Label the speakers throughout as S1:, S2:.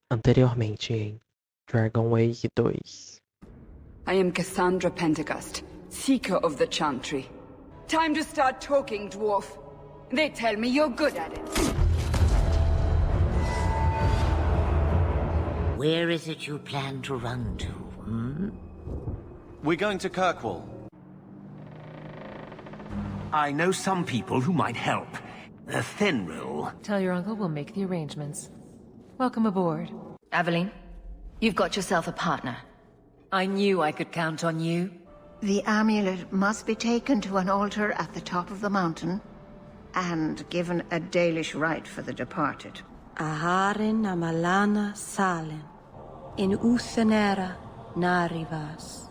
S1: Anteriormente em Dragon Age 2.
S2: I am Cassandra Pentecost, Seeker of the Chantry. Time to start talking, dwarf. They tell me you're good at it.
S3: Where is it you plan to run to, hmm?
S4: We're going to Kirkwall.
S5: I know some people who might help. Fenrir.
S6: Tell your uncle we'll make the arrangements. Welcome aboard.
S7: Aveline, you've got yourself a partner. I knew I could count on you.
S8: The amulet must be taken to an altar at the top of the mountain and given a Dalish rite for the departed.
S9: Aharen amalana salen, in uthenera narivas.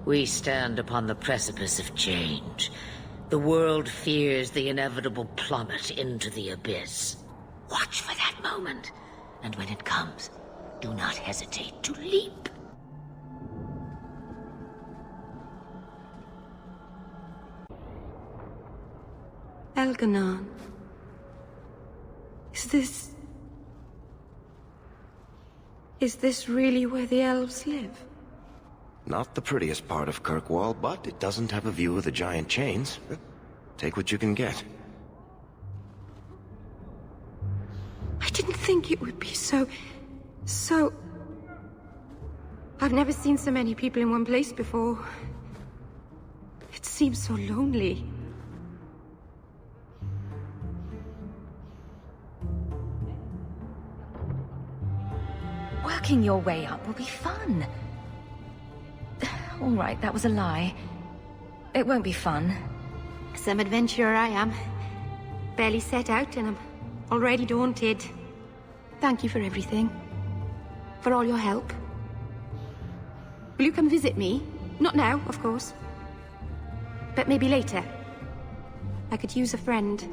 S3: We stand upon the precipice of change. The world fears the inevitable plummet into the abyss. Watch for that moment, and when it comes, do not hesitate to leap.
S9: Elganon. Is this really where the elves live?
S10: Not the prettiest part of Kirkwall, but it doesn't have a view of the giant chains. Take what you can get.
S9: I didn't think it would be so... I've never seen so many people in one place before. It seems so lonely.
S7: Working your way up will be fun. All right, that was a lie. It won't be fun.
S9: Some adventurer I am. Barely set out and I'm already daunted. Thank you for everything. For all your help. Will you come visit me? Not now, of course. But maybe later. I could use a friend.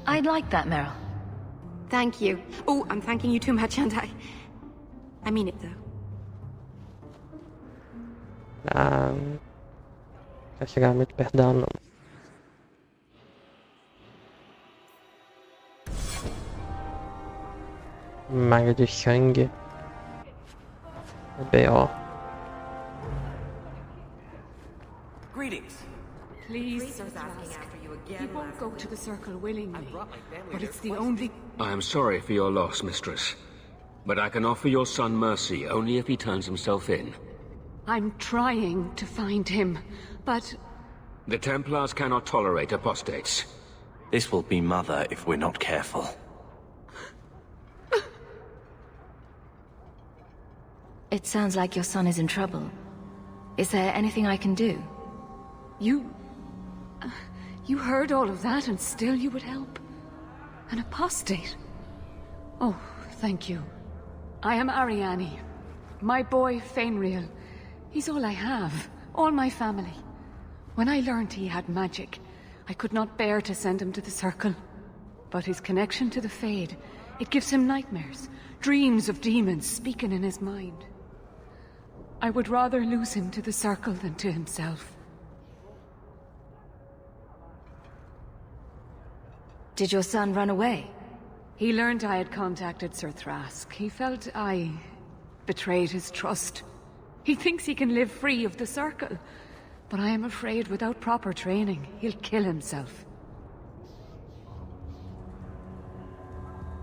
S7: I'd like that, Meryl.
S9: Thank you. Oh, I'm thanking you too much, aren't I? I mean it, though.
S1: Vai chegar muito perto dela, não. Maga de sangue. B.O.
S2: Greetings. Please, Sir Thrask. He won't go to the Circle willingly, but it's the only...
S11: I am sorry for your loss, mistress. But I can offer your son mercy only if he turns himself in.
S2: I'm trying to find him, but...
S11: The Templars cannot tolerate apostates.
S10: This will be Mother if we're not careful.
S7: It sounds like your son is in trouble. Is there anything I can do?
S2: You heard all of that and still you would help? An apostate? Oh, thank you. I am Ariane. My boy, Fenrir. He's all I have. All my family. When I learned he had magic, I could not bear to send him to the Circle. But his connection to the Fade, it gives him nightmares. Dreams of demons speaking in his mind. I would rather lose him to the Circle than to himself.
S7: Did your son run away?
S2: He learned I had contacted Sir Thrask. He felt I betrayed his trust. He thinks he can live free of the Circle. But I am afraid without proper training, he'll kill himself.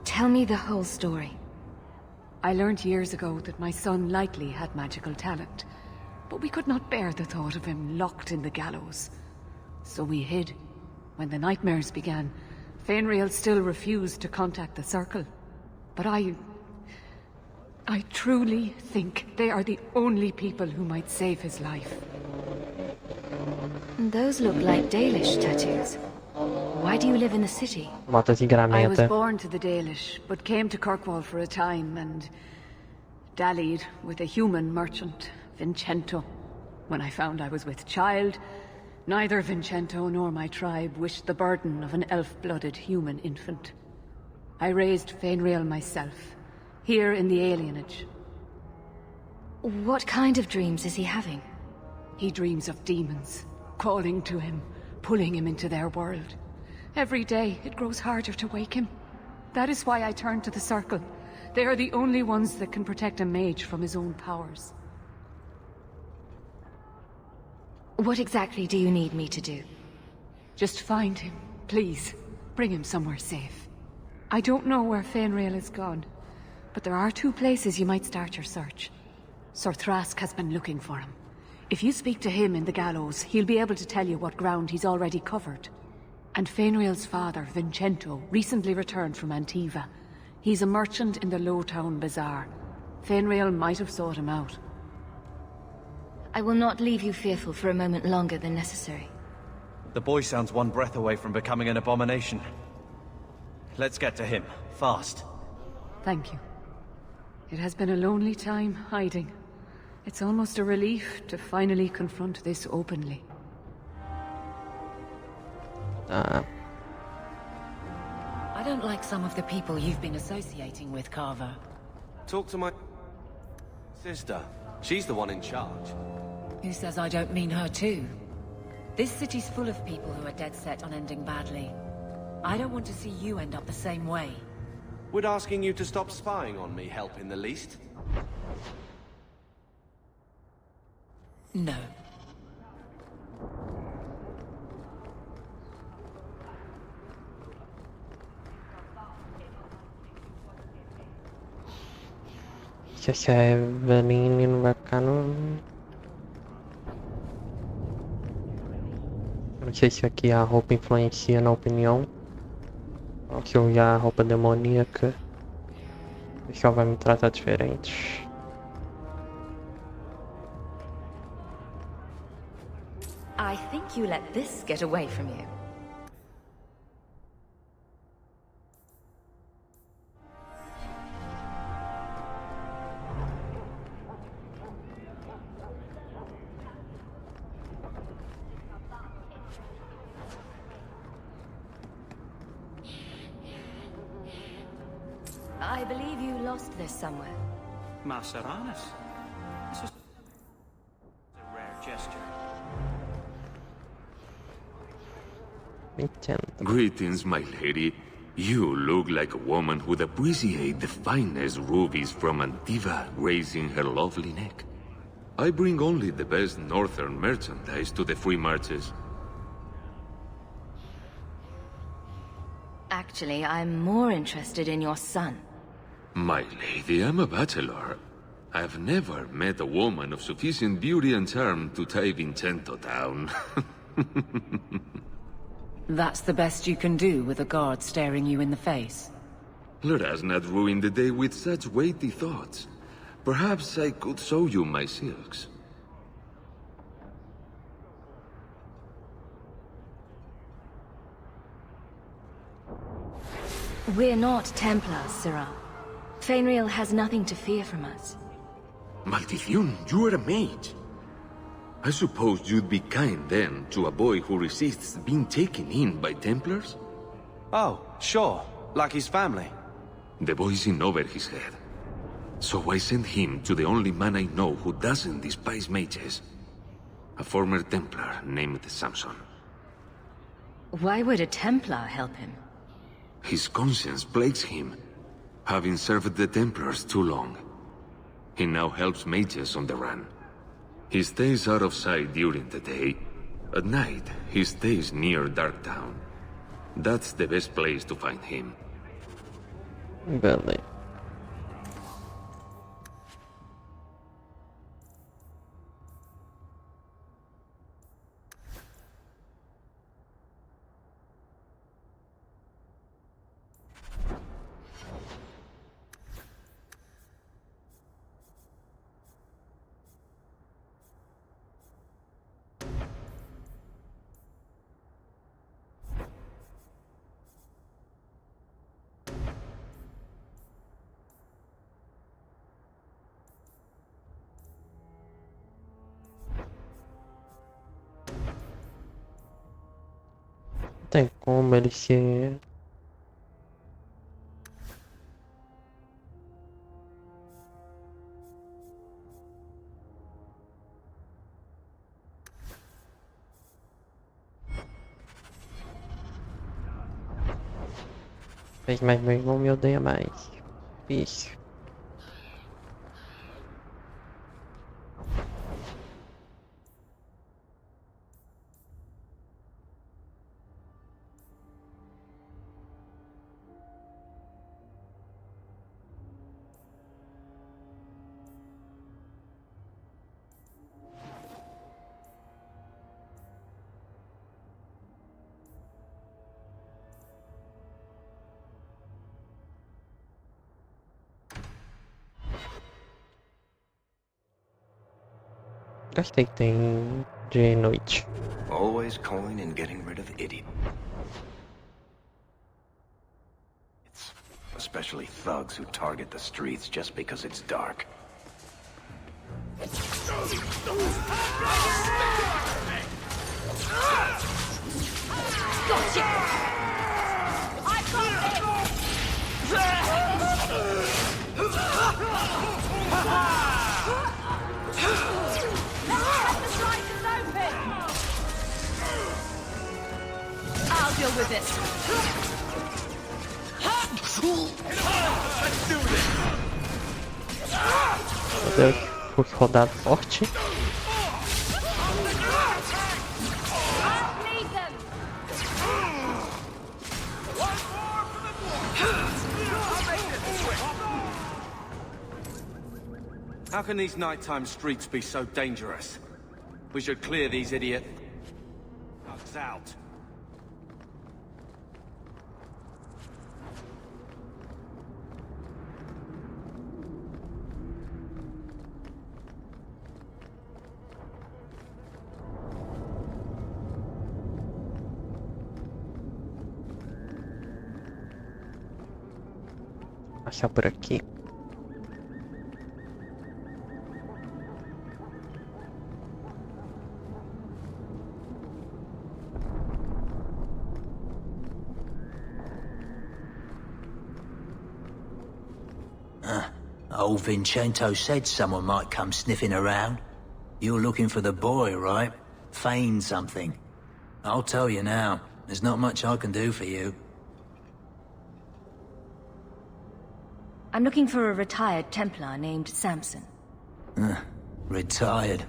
S7: Tell me the whole story.
S2: I learned years ago that my son likely had magical talent. But we could not bear the thought of him locked in the gallows. So we hid. When the nightmares began, Fenrir still refused to contact the Circle. But I truly think they are the only people who might save his life.
S7: Those look like Dalish tattoos. Why do you live in the city?
S2: I was born to the Dalish, but came to Kirkwall for a time and dallied with a human merchant, Vincento. When I found I was with child, neither Vincento nor my tribe wished the burden of an elf-blooded human infant. I raised Fenrir myself, here in the alienage.
S7: What kind of dreams is he having?
S2: He dreams of demons, calling to him, pulling him into their world. Every day, it grows harder to wake him. That is why I turn to the Circle. They are the only ones that can protect a mage from his own powers.
S7: What exactly do you need me to do?
S2: Just find him, please. Bring him somewhere safe. I don't know where Fenrir is gone, but there are 2 places you might start your search. Sir Thrask has been looking for him. If you speak to him in the gallows, he'll be able to tell you what ground he's already covered. And Fenrir's father, Vincento, recently returned from Antiva. He's a merchant in the Lowtown Bazaar. Fenrir might have sought him out.
S7: I will not leave you fearful for a moment longer than necessary.
S4: The boy sounds one breath away from becoming an abomination. Let's get to him, fast.
S2: Thank you. It has been a lonely time hiding. It's almost a relief to finally confront this openly.
S1: Tá.
S6: I don't like some of the people you've been associating with, Carver.
S4: Talk to my sister. She's the one in charge.
S6: Who says I don't mean her too? This city's full of people who are dead set on ending badly. I don't want to see you end up the same way.
S4: Would asking you to stop spying on me help in the least?
S6: No.
S1: Se a Eveline não vai ficar no... Não sei se aqui a roupa influencia na opinião. Ou se eu olhar a roupa demoníaca, o pessoal vai me tratar diferente.
S7: I think you let this get away from you. I believe you lost this somewhere.
S5: Masaranas. This is a rare gesture.
S11: Greetings, my lady. You look like a woman who'd appreciate the finest rubies from Antiva raising her lovely neck. I bring only the best northern merchandise to the free marches.
S7: Actually, I'm more interested in your son.
S11: My lady, I'm a bachelor. I've never met a woman of sufficient beauty and charm to tie Vincento down.
S6: That's the best you can do with a guard staring you in the face.
S11: Let us not ruin the day with such weighty thoughts. Perhaps I could show you my silks.
S7: We're not Templars, Sirrah. Fenrir has nothing to fear from us.
S11: Maldición, you are a mage. I suppose you'd be kind then to a boy who resists being taken in by Templars?
S4: Oh, sure. Like his family.
S11: The boy's in over his head. So I sent him to the only man I know who doesn't despise mages. A former Templar named Samson.
S7: Why would a Templar help him?
S11: His conscience plagues him, having served the Templars too long. He now helps mages on the run. He stays out of sight during the day. At night, he stays near Darktown. That's the best place to find him.
S1: Beleza. Tem como ele se... Mas meu irmão me odeia mais. Isso. Gostei que tem de noite.
S10: Always coin and getting rid of idiot. Especially thugs who target the streets just because it's dark.
S12: Gotcha! I got I'll deal with this.
S4: Let's do this!
S1: Meu Deus, fui rodado forte.
S4: How can these nighttime streets be so dangerous? We should clear these idiot thugs out.
S1: Achar por aqui.
S13: Old Vincento said someone might come sniffing around. You're looking for the boy, right? Feign something. I'll tell you now, there's not much I can do for you.
S7: I'm looking for a retired Templar named Samson.
S13: Retired.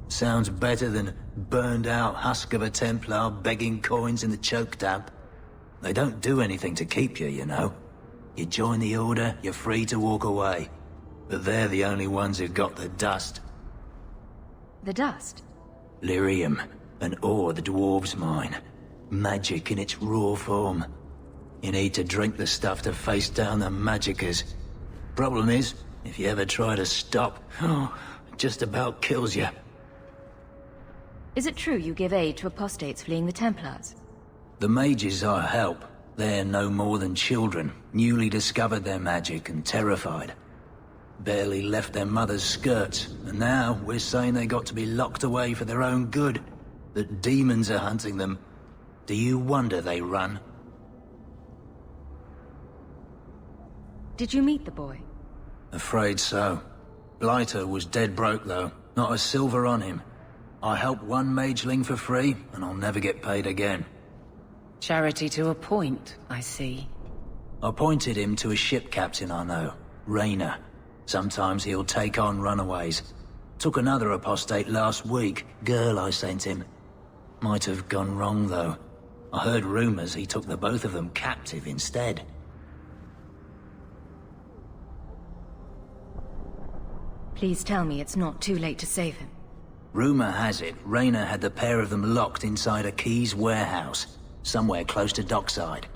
S13: Sounds better than burned-out husk of a Templar begging coins in the choke damp. They don't do anything to keep you, you know. You join the Order, you're free to walk away. But they're the only ones who got the dust.
S7: The dust?
S13: Lyrium, an ore the dwarves mine. Magic in its raw form. You need to drink the stuff to face down the magicers. Problem is, if you ever try to stop, it just about kills you.
S7: Is it true you give aid to apostates fleeing the Templars?
S13: The mages I help, they're no more than children, newly discovered their magic and terrified. Barely left their mother's skirts, and now we're saying they got to be locked away for their own good. That demons are hunting them. Do you wonder they run?
S7: Did you meet the boy?
S13: Afraid so. Blighter was dead broke though, not a silver on him. I helped one mageling for free, and I'll never get paid again.
S6: Charity to a point, I see.
S13: I pointed him to a ship captain I know, Rayner. Sometimes he'll take on runaways. Took another apostate last week, girl I sent him. Might have gone wrong though. I heard rumors he took the both of them captive instead.
S7: Please tell me it's not too late to save him.
S13: Rumor has it, Rayner had the pair of them locked inside a Keys warehouse, somewhere close to dockside.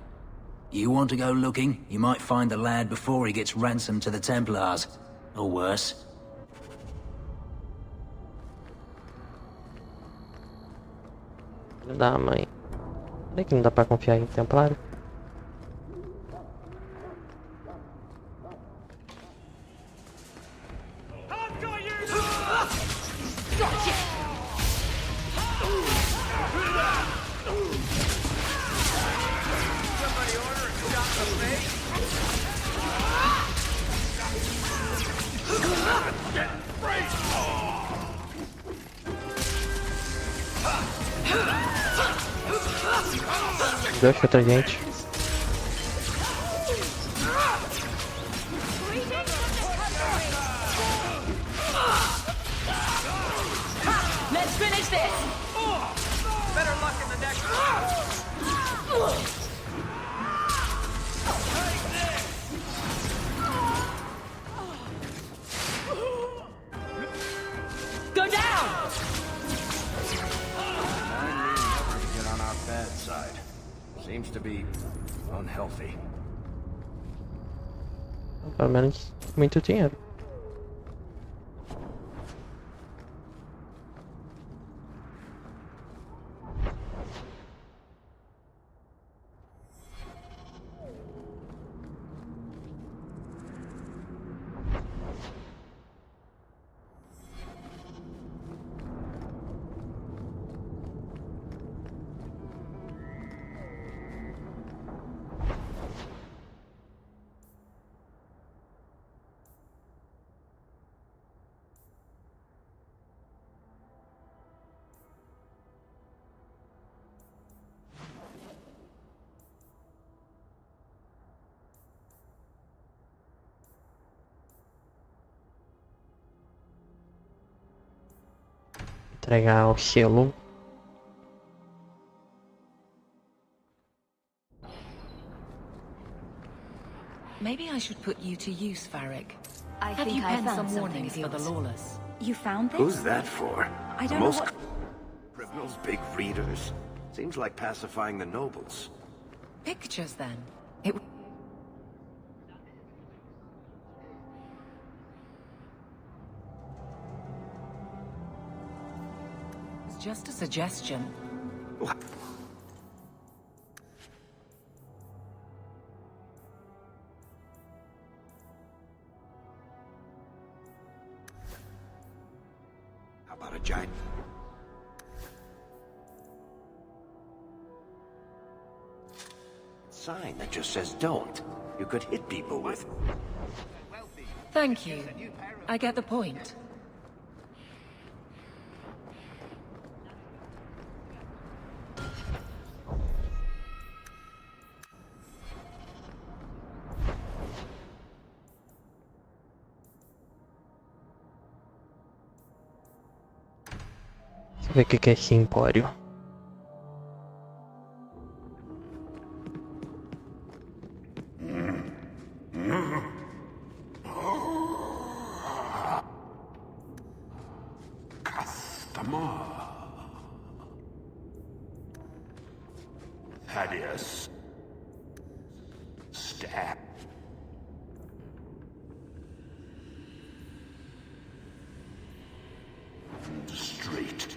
S13: You want to go looking? You might find the lad before he gets ransomed to the Templars. Or worse.
S1: Não dá, mãe. Será que não dá pra confiar em Templário? Deus, outra gente.
S12: finish this!
S4: Better luck in the next one.
S12: Go down!
S10: Never to get on our bad side. Seems to be unhealthy.
S1: Pelo menos muito dinheiro. Entregar o selo.
S6: Maybe I should put you to use, Varric.
S7: I
S6: Have
S7: think
S6: you
S7: I
S6: penned
S7: found
S6: some warnings
S7: something
S6: for
S7: of
S6: the
S7: yours.
S6: lawless?
S7: You found this?
S10: Who's that for?
S7: I don't
S10: The
S7: know
S10: most
S7: what...
S10: criminals, big readers. Seems like pacifying the nobles.
S6: Pictures, then. It... It's just a suggestion.
S10: What? How about a giant? Sign that just says don't. You could hit people with.
S6: Thank you. I get the point.
S1: Deixa eu ver o que é esse empório.
S5: Thaddeus. Stab. Straight.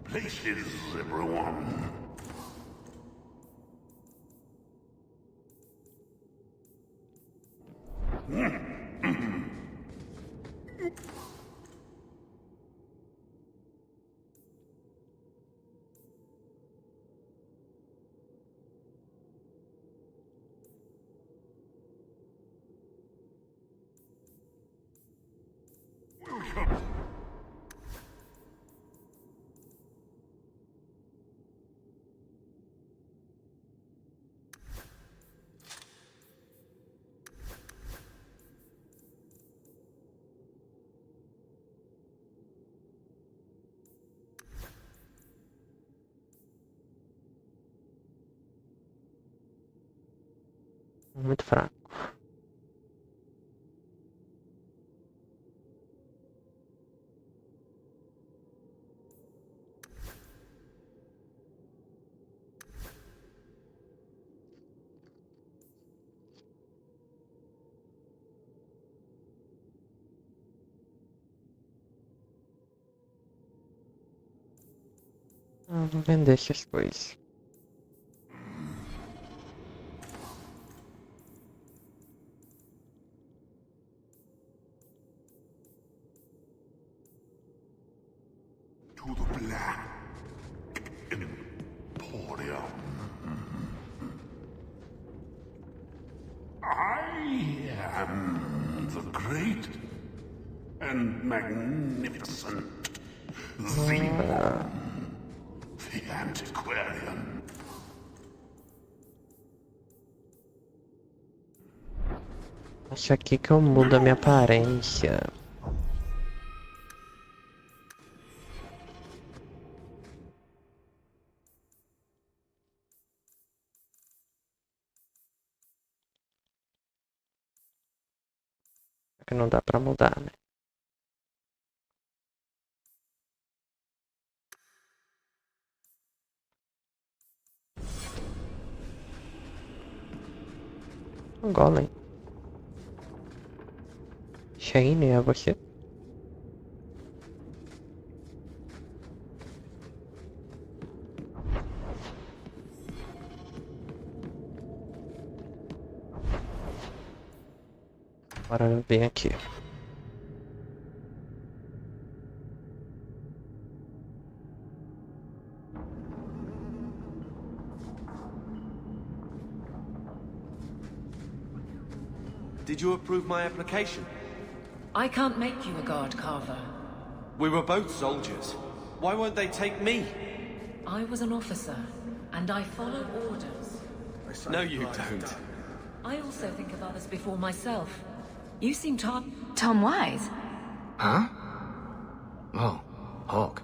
S5: Places, everyone.
S1: Muito fraco. Vou vender essas coisas.
S5: To the Black Emporium. I am the great and magnificent, the antiquarian.
S1: Acho aqui que eu mudo a minha aparência. que não dá pra mudar, né? Um golem. Shane, é você? Bora ver aqui.
S4: Did you approve my application?
S6: I can't make you a guard carver.
S4: We were both soldiers. Why won't they take me?
S6: I was an officer, and I follow orders.
S4: No, you don't.
S6: I also think of others before myself. You seem
S7: Tom Wise?
S14: Huh? Oh, Hawk.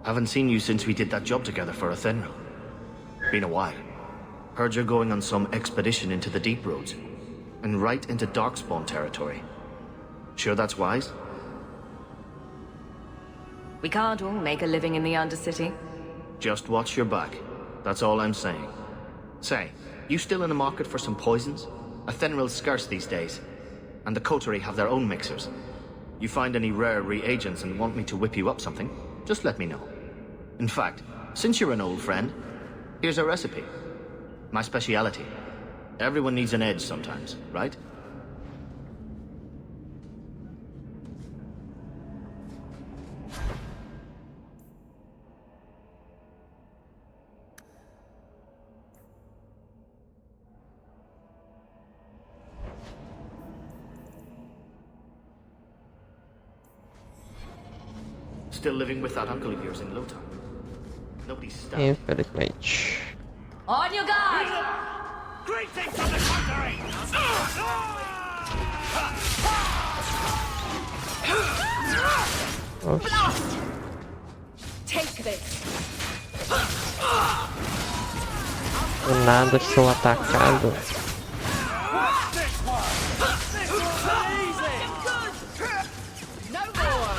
S14: Haven't seen you since we did that job together for a Thenril. Been a while. Heard you're going on some expedition into the deep roads. And right into Darkspawn territory. Sure that's wise?
S7: We can't all make a living in the Undercity.
S14: Just watch your back. That's all I'm saying. Say, you still in the market for some poisons? A Thenril's scarce these days. And the Coterie have their own mixers. You find any rare reagents and want me to whip you up something, just let me know. In fact, since you're an old friend, here's a recipe. My speciality. Everyone needs an edge sometimes, right? Still living with that uncle of yours in Lota? Nobody's stopped.
S1: Infelizmente.
S12: On your guard!
S5: Greetings from the Coterie!
S12: Blast! Take this!
S1: Do nada sou atacado.
S12: No more!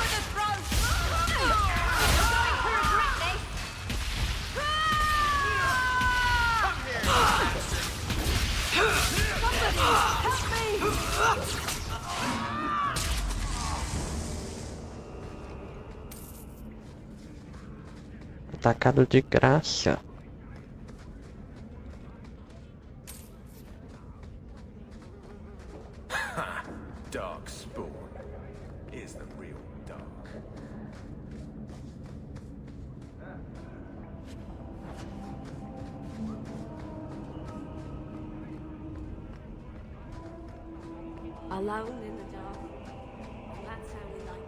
S1: Atacado de graça.
S4: Darkspawn is the real dark.
S9: Alone in the dark. That's how we like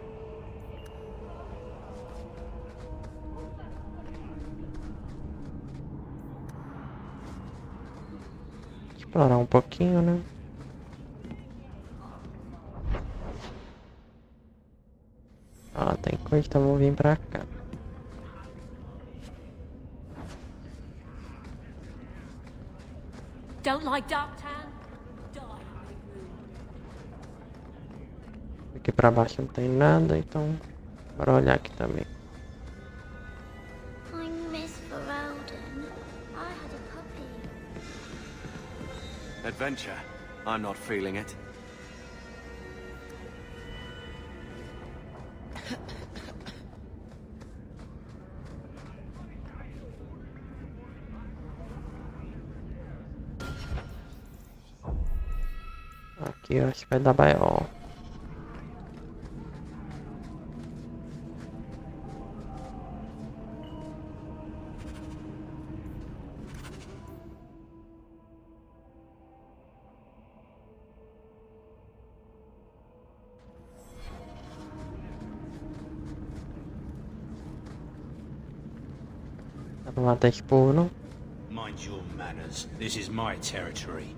S1: Explorar um pouquinho, né? Ah, tem coisa, então vou vir pra cá.
S12: Don't like dark tan? Die.
S1: Aqui pra baixo não tem nada, então bora olhar aqui também.
S15: I miss Ferelden. I had a puppy.
S4: Adventure? I'm not feeling it.
S1: Aqui eu acho que vai dar B.O. Não mata expor, não?
S5: Mind your manners. This is my territory.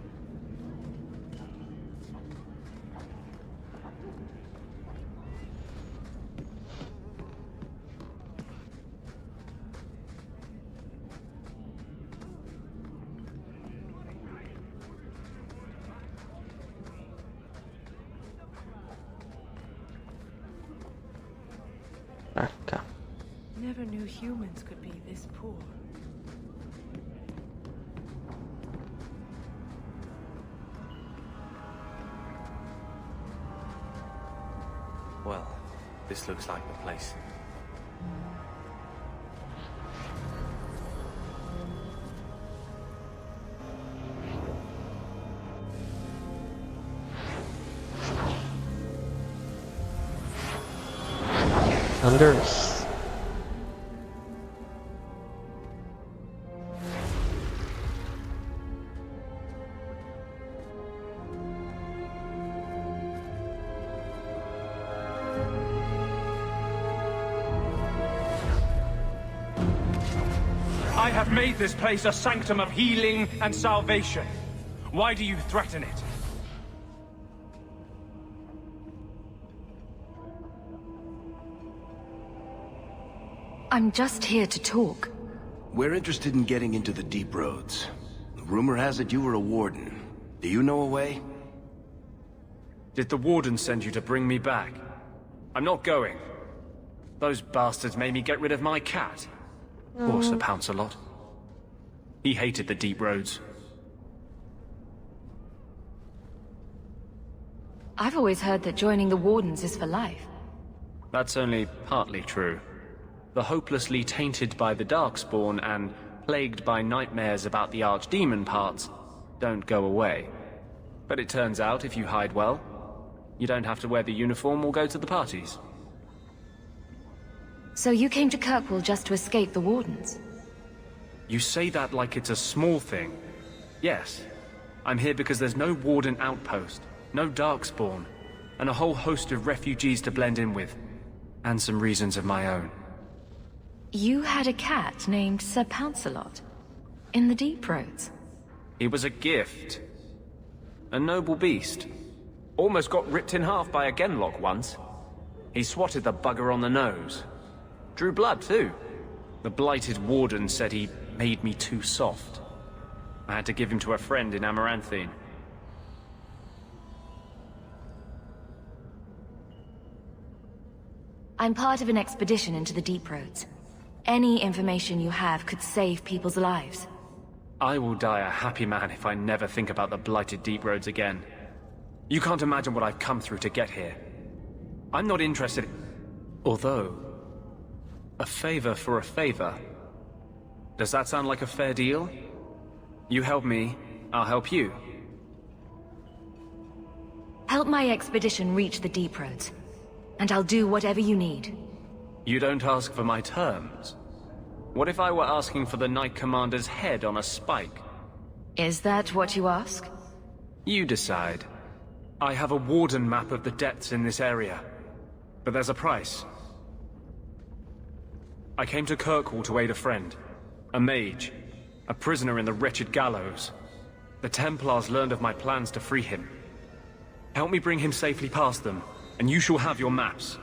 S1: Pra cá.
S6: Never knew humans could be this poor.
S4: Well, this looks like the place.
S1: Anders.
S16: I have made this place a sanctum of healing and salvation. Why do you threaten it?
S7: I'm just here to talk.
S10: We're interested in getting into the deep roads. Rumor has it you were a warden. Do you know a way?
S16: Did the warden send you to bring me back? I'm not going. Those bastards made me get rid of my cat. Poor Sir Pouncelot. He hated the deep roads.
S7: I've always heard that joining the Wardens is for life.
S16: That's only partly true. The hopelessly tainted by the Darkspawn and plagued by nightmares about the Archdemon parts don't go away. But it turns out if you hide well, you don't have to wear the uniform or go to the parties.
S7: So you came to Kirkwall just to escape the Wardens?
S16: You say that like it's a small thing. Yes, I'm here because there's no Warden outpost, no Darkspawn, and a whole host of refugees to blend in with. And some reasons of my own.
S7: You had a cat named Sir Pouncelot in the deep roads.
S16: He was a gift. A noble beast. Almost got ripped in half by a Genlock once. He swatted the bugger on the nose. Drew blood, too. The blighted warden said he made me too soft. I had to give him to a friend in Amaranthine.
S7: I'm part of an expedition into the deep roads. Any information you have could save people's lives.
S16: I will die a happy man if I never think about the blighted deep roads again. You can't imagine what I've come through to get here. I'm not interested. Although, a favor for a favor. Does that sound like a fair deal? You help me, I'll help you.
S7: Help my expedition reach the deep roads, and I'll do whatever you need.
S16: You don't ask for my terms. What if I were asking for the Knight Commander's head on a spike?
S7: Is that what you ask?
S16: You decide. I have a warden map of the depths in this area, but there's a price. I came to Kirkwall to aid a friend, a mage, a prisoner in the wretched gallows. The Templars learned of my plans to free him. Help me bring him safely past them, and you shall have your maps.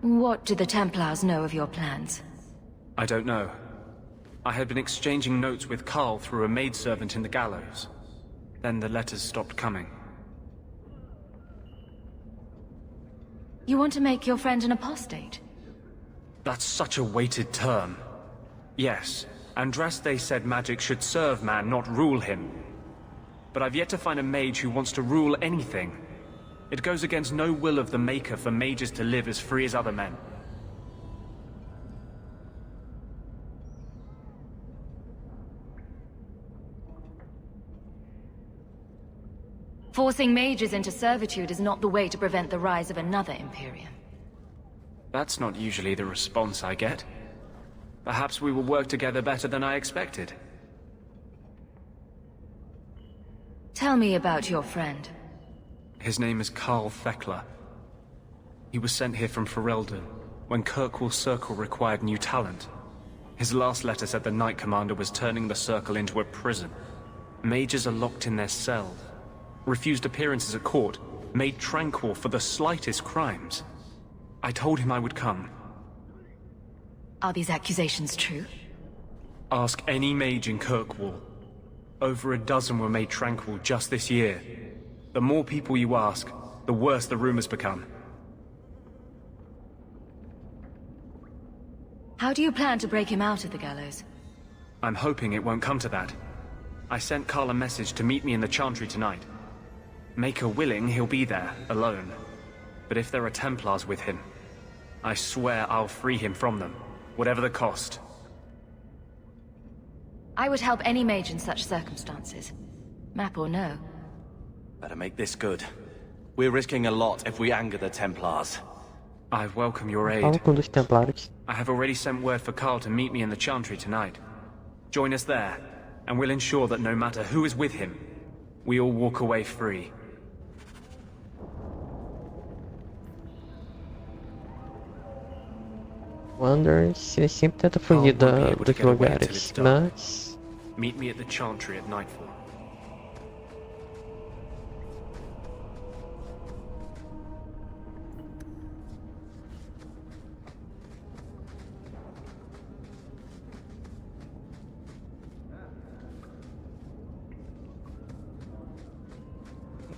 S7: What do the Templars know of your plans?
S16: I don't know. I had been exchanging notes with Carl through a maidservant in the gallows. Then the letters stopped coming.
S7: You want to make your friend an apostate?
S16: That's such a weighted term. Yes, Andraste said magic should serve man, not rule him. But I've yet to find a mage who wants to rule anything. It goes against no will of the Maker for mages to live as free as other men.
S7: Forcing mages into servitude is not the way to prevent the rise of another Imperium.
S16: That's not usually the response I get. Perhaps we will work together better than I expected.
S7: Tell me about your friend.
S16: His name is Carl Thekla. He was sent here from Ferelden, when Kirkwall Circle required new talent. His last letter said the Knight Commander was turning the Circle into a prison. Mages are locked in their cells, refused appearances at court, made tranquil for the slightest crimes. I told him I would come.
S7: Are these accusations true?
S16: Ask any mage in Kirkwall. Over a dozen were made tranquil just this year. The more people you ask, the worse the rumors become.
S7: How do you plan to break him out of the gallows?
S16: I'm hoping it won't come to that. I sent Carl a message to meet me in the Chantry tonight. Make her willing, he'll be there, alone. But if there are Templars with him, I swear I'll free him from them, whatever the cost.
S7: I would help any mage in such circumstances. Map or no.
S4: Better make this good. We're risking a lot if we anger the Templars.
S16: I welcome your aid.
S1: Fala com um dos Templários.
S16: I have already sent word for Carl to meet me in the Chantry tonight. Join us there, and we'll ensure that no matter who is with him, we all walk away free.
S1: Wanders, ele sempre tenta fugir dos lugares, mas...
S16: Meet me at the Chantry at nightfall.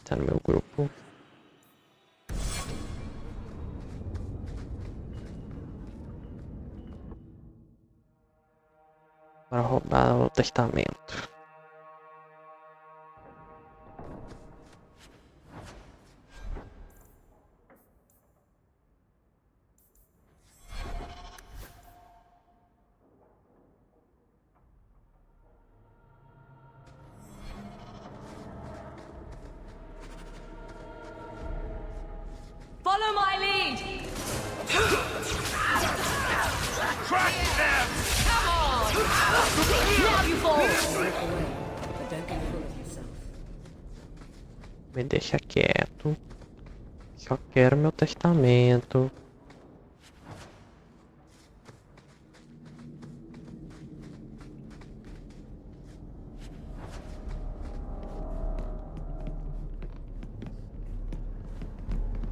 S1: Tá no meu grupo. Para roubar o testamento.
S12: Follow my lead!
S5: Crush them!
S12: Come on! Now you fall!
S6: But don't get full of yourself.
S1: Me deixa quieto. Só quero meu testamento.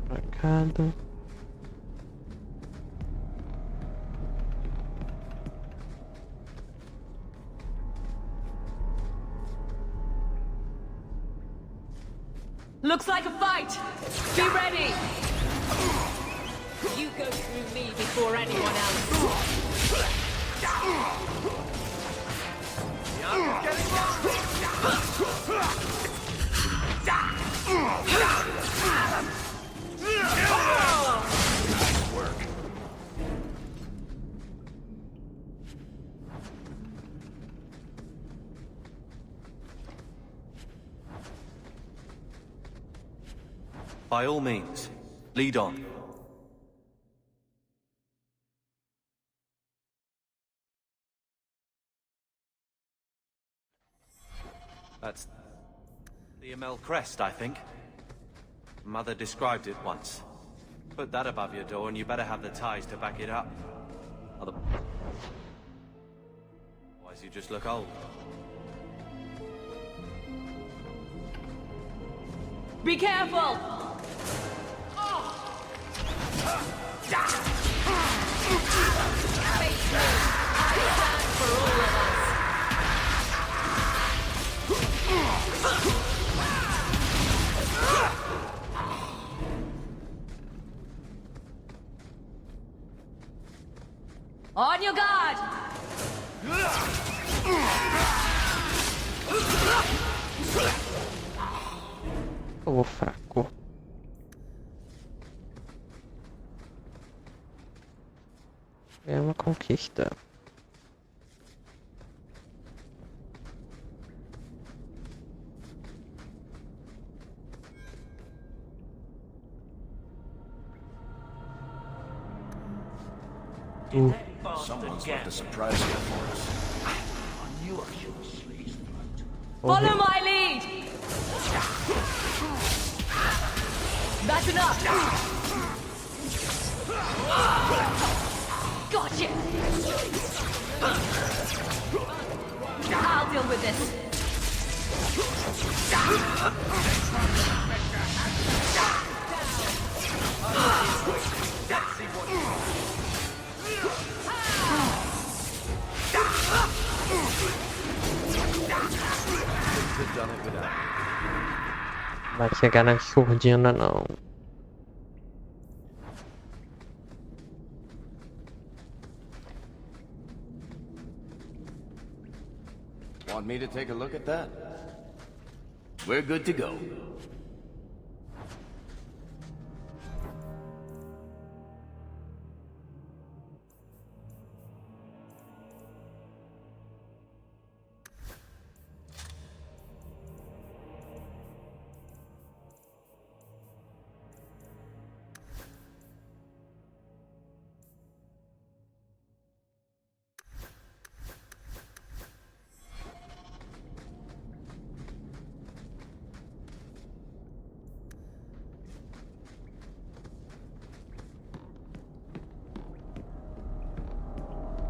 S1: Marcado.
S12: Looks like a fight! Be ready! You go through me before anyone else.
S4: By all means, lead on. That's the Amel crest, I think. Mother described it once. Put that above your door and you better have the ties to back it up. Otherwise you just look old.
S12: Be careful! On your guard!
S1: Povo fraco. É uma conquista.
S10: Someone's left a surprise here for us. I knew I should have sneezed.
S12: Follow my lead! That's enough! Gotcha! I'll deal with this.
S1: vai chegar na surdina, não.
S10: Want me to take a look at that? We're good to go.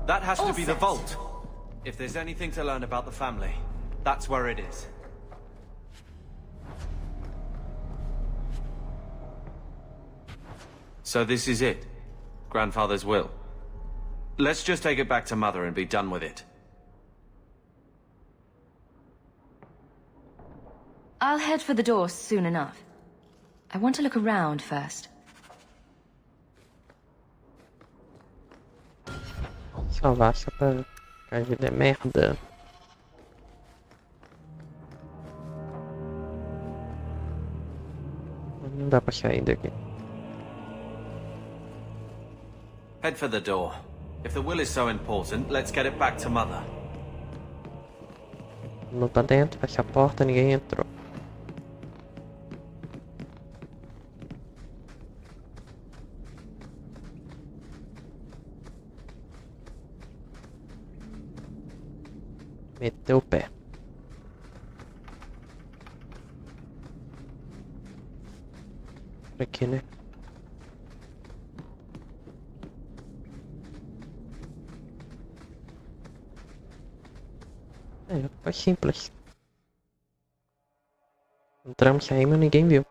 S4: That has to be the vault. If there's anything to learn about the family, that's where it is. So this is it? Grandfather's will? Let's just take it back to Mother and be done with it.
S7: I'll head for the door soon enough. I want to look around first.
S1: Salvar só pra a vida é merda. Não dá pra sair daqui.
S4: Head for the door. If the will is so important, let's get it back to Mother.
S1: Não tá dentro, fecha a porta, ninguém entrou. Meteu o pé. Por aqui, né? Foi simples. Entramos, saímos, ninguém viu.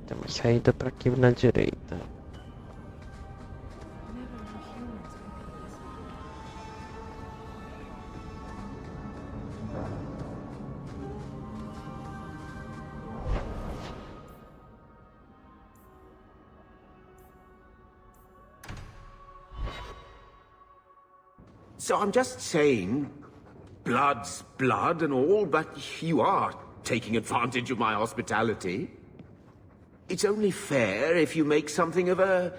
S1: Tem uma saída para aqui na direita.
S5: So I'm just saying, blood's blood and all, but you are taking advantage of my hospitality. It's only fair if you make something of a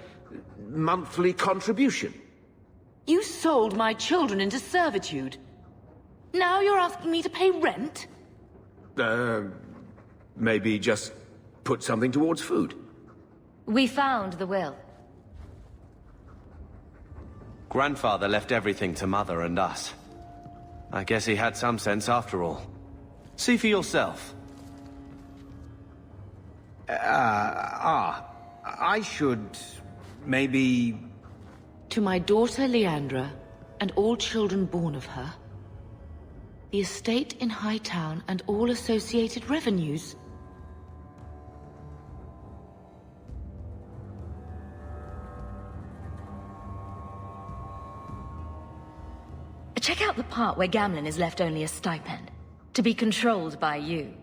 S5: monthly contribution.
S6: You sold my children into servitude. Now you're asking me to pay rent?
S5: Maybe just put something towards food.
S7: We found the will.
S4: Grandfather left everything to Mother and us. I guess he had some sense after all. See for yourself.
S5: I should... maybe...
S6: To my daughter Leandra, and all children born of her, the estate in Hightown and all associated revenues.
S7: Check out the part where Gamlen is left only a stipend, to be controlled by you.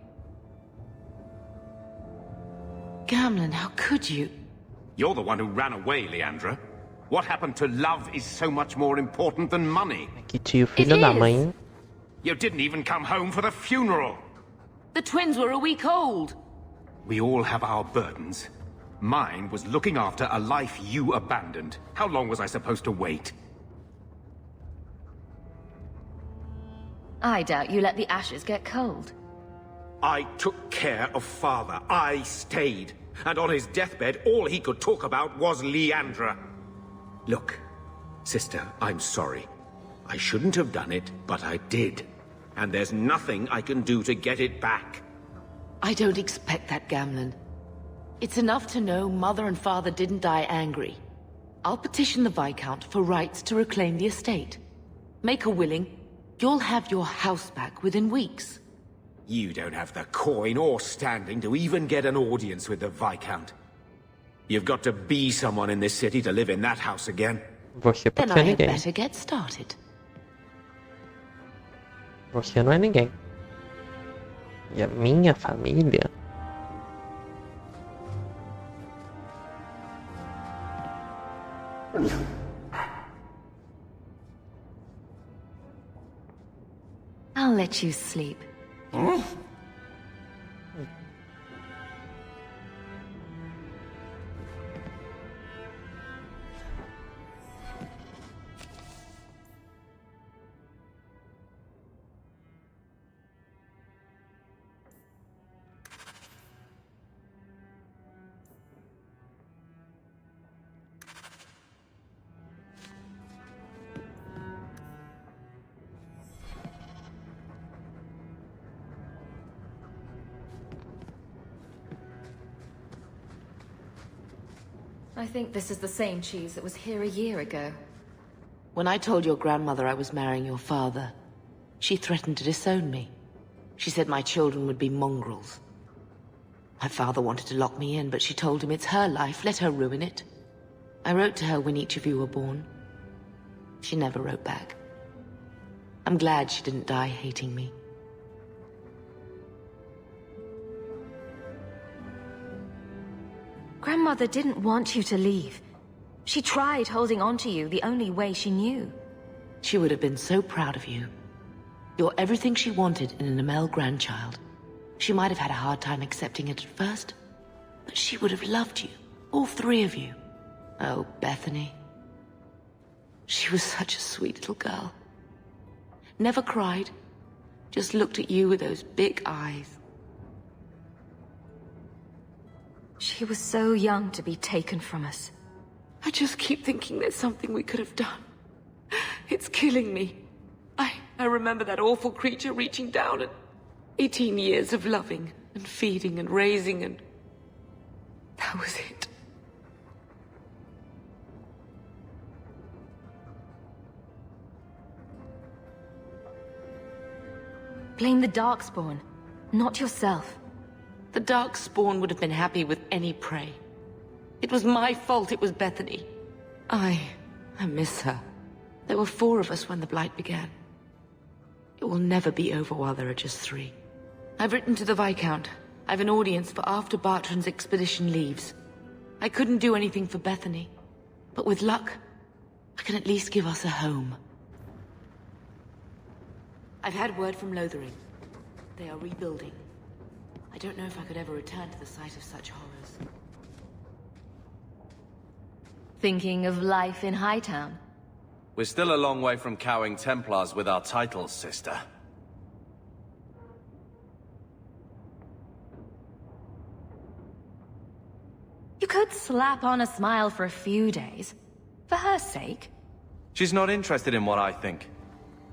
S6: Gamlen, how could you?
S5: You're the one who ran away, Leandra. What happened to love is so much more important than money.
S1: Que tio, filho da mãe.
S5: You didn't even come home for the funeral.
S6: The twins were a week old.
S5: We all have our burdens. Mine was looking after a life you abandoned. How long was I supposed to wait?
S7: I doubt you let the ashes get cold.
S5: I took care of Father. I stayed. And on his deathbed, all he could talk about was Leandra. Look, sister, I'm sorry. I shouldn't have done it, but I did. And there's nothing I can do to get it back.
S6: I don't expect that, Gamlen. It's enough to know Mother and Father didn't die angry. I'll petition the Viscount for rights to reclaim the estate. Make her willing. You'll have your house back within weeks.
S5: You don't have the coin or standing to even get an audience with the Viscount. You've got to be someone in this city to live in that house again.
S1: Você pode
S6: Then
S1: ser
S6: I had
S1: ninguém.
S6: better get started.
S1: Você não é ninguém. E a minha família...
S7: I'll let you sleep. I think this is the same cheese that was here a year ago.
S6: When I told your grandmother I was marrying your father, she threatened to disown me. She said my children would be mongrels. My father wanted to lock me in, but she told him it's her life, let her ruin it. I wrote to her when each of you were born. She never wrote back. I'm glad she didn't die hating me.
S7: Grandmother didn't want you to leave. She tried holding on to you the only way she knew.
S6: She would have been so proud of you. You're everything she wanted in an Amel grandchild. She might have had a hard time accepting it at first, but she would have loved you, all three of you. Oh, Bethany. She was such a sweet little girl. Never cried, just looked at you with those big eyes.
S7: She was so young to be taken from us.
S6: I just keep thinking there's something we could have done. It's killing me. I remember that awful creature reaching down and 18 years of loving and feeding and raising, and that was it.
S7: Blame the Darkspawn, not yourself.
S6: The Darkspawn would have been happy with any prey. It was my fault it was Bethany. I miss her. There were 4 of us when the Blight began. It will never be over while there are just 3. I've written to the Viscount. I've an audience for after Bartrand's expedition leaves. I couldn't do anything for Bethany, but with luck, I can at least give us a home. I've had word from Lothering. They are rebuilding. I don't know if I could ever return to the site of such horrors.
S7: Thinking of life in Hightown?
S4: We're still a long way from cowing Templars with our titles, sister.
S7: You could slap on a smile for a few days. For her sake.
S4: She's not interested in what I think.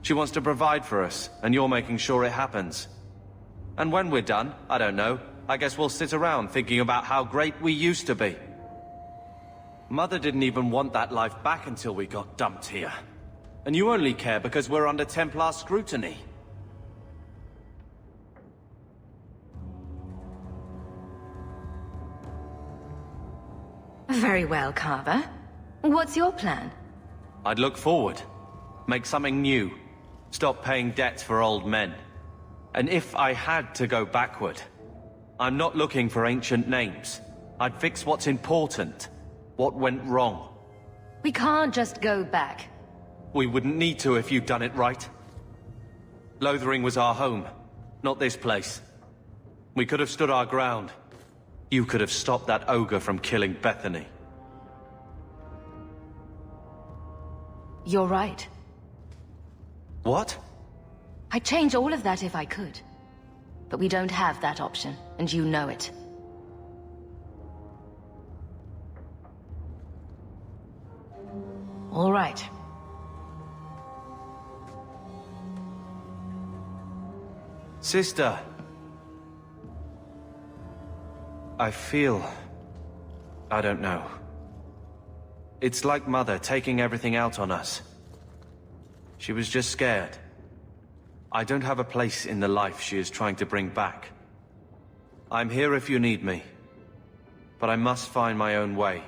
S4: She wants to provide for us, and you're making sure it happens. And when we're done, I don't know, I guess we'll sit around thinking about how great we used to be. Mother didn't even want that life back until we got dumped here. And you only care because we're under Templar scrutiny.
S7: Very well, Carver. What's your plan?
S4: I'd look forward. Make something new. Stop paying debts for old men. And if I had to go backward, I'm not looking for ancient names. I'd fix what's important. What went wrong.
S7: We can't just go back.
S4: We wouldn't need to if you'd done it right. Lothering was our home, not this place. We could have stood our ground. You could have stopped that ogre from killing Bethany.
S7: You're right.
S4: What?
S7: I'd change all of that if I could. But we don't have that option, and you know it. All right.
S4: Sister. I feel... I don't know. It's like Mother taking everything out on us. She was just scared. I don't have a place in the life she is trying to bring back. I'm here if you need me. but I must find my own way.